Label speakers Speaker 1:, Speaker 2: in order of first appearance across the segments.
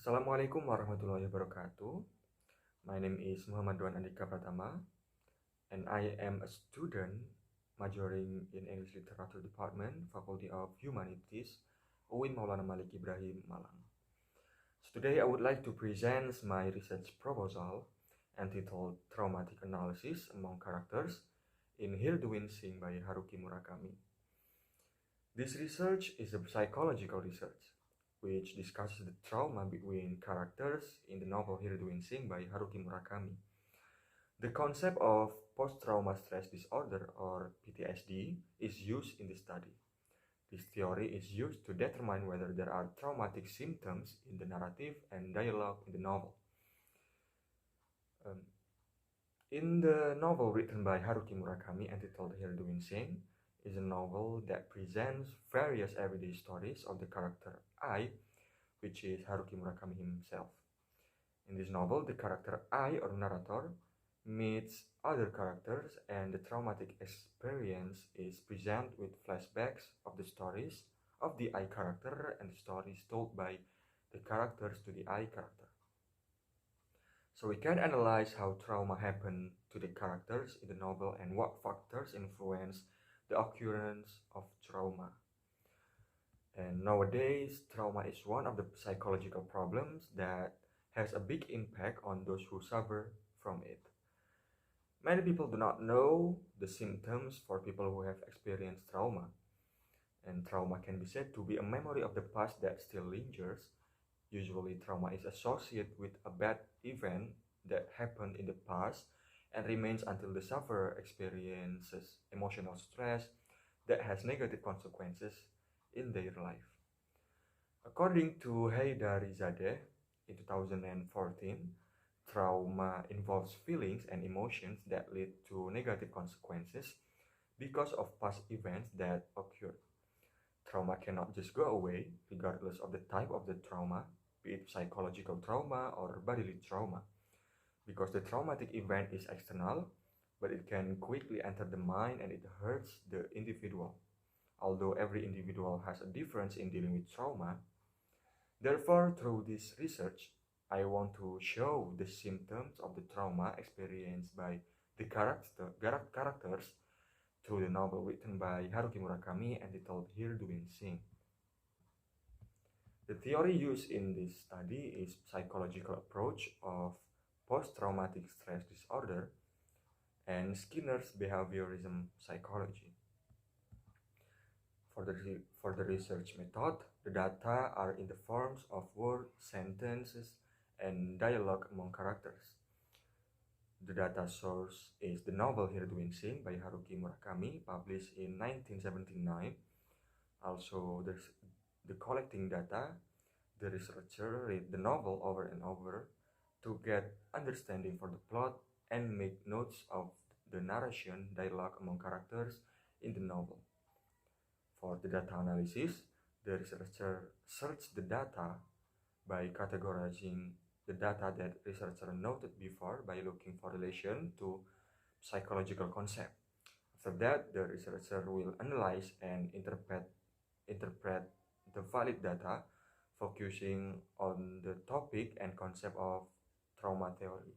Speaker 1: Assalamualaikum warahmatullahi wabarakatuh. My name is Doan Andika Pratama, and I am a student majoring in English Literature Department, Faculty of Humanities, UIN Maulana Malik Ibrahim, Malang. So today I would like to present my research proposal entitled Traumatic Analysis Among Characters in Here Doing Sing by Haruki Murakami. This research is a psychological research which discusses the trauma between characters in the novel Here Doing Sing by Haruki Murakami. The concept of post-trauma stress disorder or PTSD is used in the study. This theory is used to determine whether there are traumatic symptoms in the narrative and dialogue in the novel. In the novel written by Haruki Murakami entitled Here Doing Sing, is a novel that presents various everyday stories of the character I, which is Haruki Murakami himself. In this novel, the character I, or narrator, meets other characters, and the traumatic experience is presented with flashbacks of the stories of the I character and the stories told by the characters to the I character. So we can analyze how trauma happened to the characters in the novel and what factors influence the occurrence of trauma. And nowadays, trauma is one of the psychological problems that has a big impact on those who suffer from it. Many people do not know the symptoms for people who have experienced trauma. And trauma can be said to be a memory of the past that still lingers. Usually, trauma is associated with a bad event that happened in the past and remains until the sufferer experiences emotional stress that has negative consequences in their life. According to Heidarizadeh in 2014, trauma involves feelings and emotions that lead to negative consequences because of past events that occurred. Trauma cannot just go away regardless of the type of the trauma, be it psychological trauma or bodily trauma, because the traumatic event is external, but it can quickly enter the mind and it hurts the individual. Although every individual has a difference in dealing with trauma, therefore, through this research, I want to show the symptoms of the trauma experienced by the characters through the novel written by Haruki Murakami entitled Here Doing Sing. The theory used in this study is psychological approach of post-traumatic stress disorder and Skinner's behaviorism psychology. For the research method, the data are in the forms of words, sentences, and dialogue among characters. The data source is the novel Here Doing Sing by Haruki Murakami, published in 1979. Also, there's the collecting data. The researcher read the novel over and over to get understanding for the plot and make notes of the narration dialogue among characters in the novel. For the data analysis, the researcher searched the data by categorizing the data that researcher noted before by looking for relation to psychological concept. After that, the researcher will analyze and interpret the valid data, focusing on the topic and concept of trauma theory.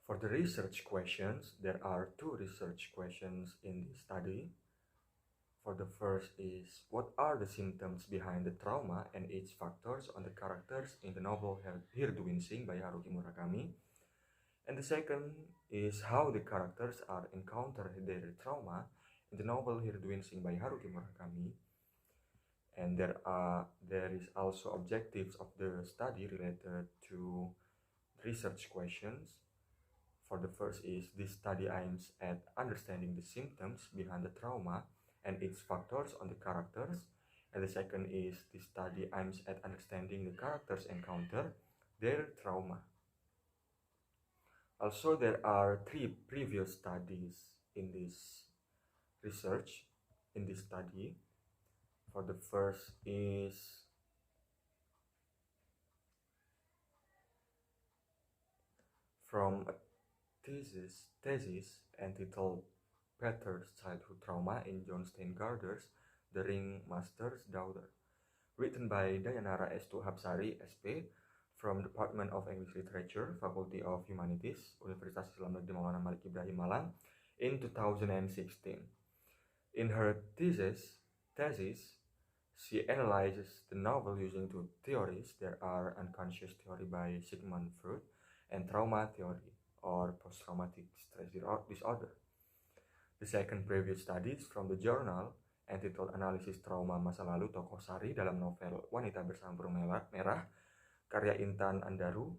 Speaker 1: For the research questions, there are two research questions in this study. For the first is, what are the symptoms behind the trauma and its factors on the characters in the novel Here Doing Sing by Haruki Murakami? And the second is how the characters are encounter their trauma in the novel Here Doing Sing by Haruki Murakami. And there is also objectives of the study related to research questions. For the first is, this study aims at understanding the symptoms behind the trauma and its factors on the characters, and the second is, the study aims at understanding the characters encounter their trauma. Also, there are three previous studies in this research, in this study. For the first is from a thesis entitled Peter's Childhood Trauma in John Steingarter's The Ringmaster's Daughter, written by Dayanara S2 Hapsari, SP, from Department of English Literature, Faculty of Humanities, Universitas Islam Negeri Maulana Malik Ibrahim Malang, in 2016. In her thesis, she analyzes the novel using two theories. There are unconscious theory by Sigmund Freud and trauma theory, or post-traumatic stress disorder. The second previous studies from the journal entitled Analisis Trauma Masa Lalu Tokoh Sari dalam novel Wanita Bersama Burung Merah, karya Intan Andaru,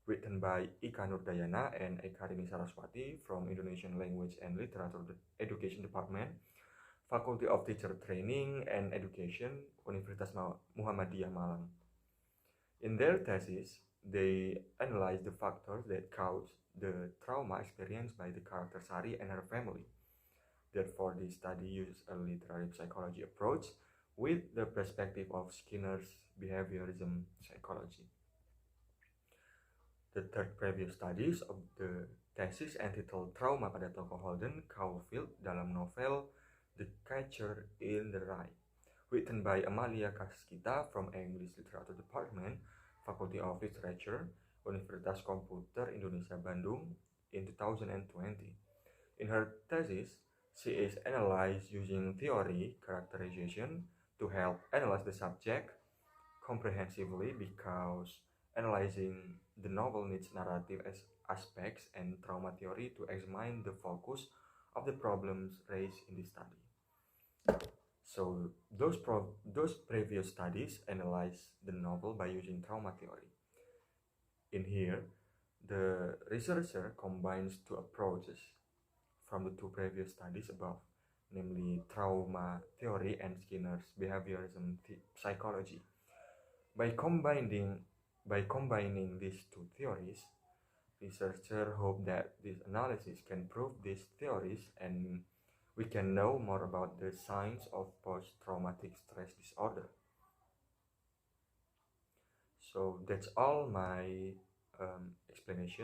Speaker 1: written by Ika Nurdayana and Ekarini Saraswati from Indonesian Language and Literature Education Department, Faculty of Teacher Training and Education, Universitas Muhammadiyah Malang. In their thesis, they analyzed the factors that caused the trauma experienced by the character Sari and her family. Therefore, this study uses a literary psychology approach with the perspective of Skinner's behaviorism psychology. The third previous studies of the thesis entitled Trauma pada Tokoh Holden Caulfield dalam novel The Catcher in the Rye, written by Amalia Kaskita from English Literature Department, Faculty of Literature, Universitas Komputer Indonesia Bandung in 2020. In her thesis, she is analyzed using theory characterization to help analyze the subject comprehensively, because analyzing the novel needs narrative aspects and trauma theory to examine the focus of the problems raised in the study. So those previous studies analyze the novel by using trauma theory. In here, the researcher combines two approaches from the two previous studies above, namely trauma theory and Skinner's behaviorism psychology. By combining these two theories, researchers hope that this analysis can prove these theories and we can know more about the signs of post-traumatic stress disorder. So that's all my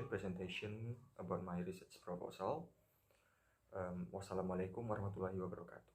Speaker 1: presentation about my research proposal. Wassalamualaikum warahmatullahi wabarakatuh.